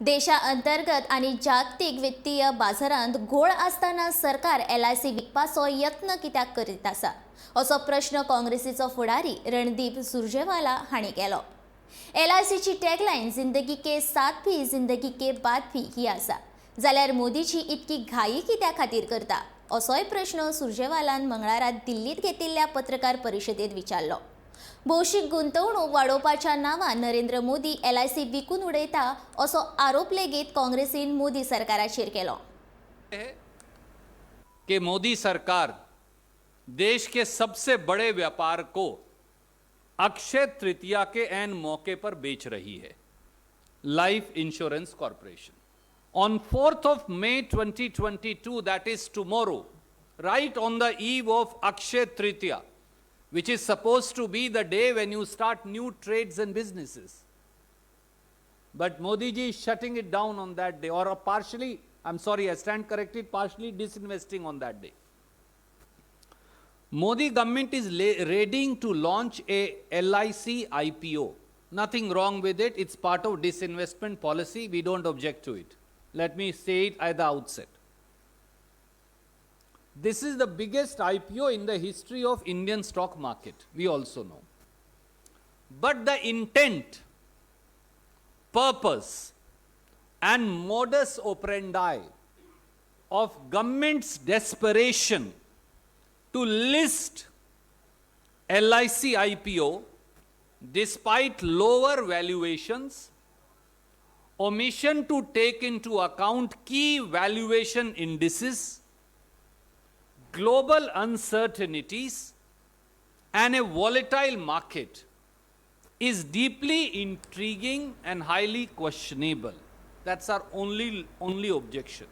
देशाअंतर्गत आणि जागतिक वित्तीय बाजारांत घोळ असताना सरकार LIC विकपाचो यत्न कित्याक करीत आसा असो प्रश्न काँग्रेसीचो फुडारी रणदीप सुरजेवाला हांणी केलो। LICची टॅगलायन जिंदगी के साथ भी जिंदगी के बाद भी ही आसा, जाल्यार मोदीची इतकी घाई कित्या खातीर करता असोय प्रश्न सुरजेवालान मंगळारा दिल्लीत घेतिल्ल्या पत्रकार परिशदेंत विचारलो। भौशीक गुंतवणूक वाडोवपाच्या नांवान नरेंद्र मोदी LIC विकून उडयता असो आरोप लेगीत काँग्रेसीन मोदी सरकाराचेर केलो। कि मोदी सरकार देश के सबसे बड़े व्यापार को अक्षय तृतीया के ऐन मौके पर बेच रही है, life insurance corporation. On 4th of May 2022, that is tomorrow, right on the eve of Akshay Tritiya, which is supposed to be the day when you start new trades and businesses. But Modi ji is shutting it down on that day, or partially, I'm sorry, I stand corrected, partially disinvesting on that day. Modi government is readying to launch a LIC IPO. Nothing wrong with it. It's part of disinvestment policy. We don't object to it. Let me say it at the outset. This is the biggest IPO in the history of Indian stock market, we also know. But the intent, purpose, and modus operandi of government's desperation to list LIC IPO despite lower valuations, omission to take into account key valuation indices, global uncertainties, and a volatile market is deeply intriguing and highly questionable. That's our only objection.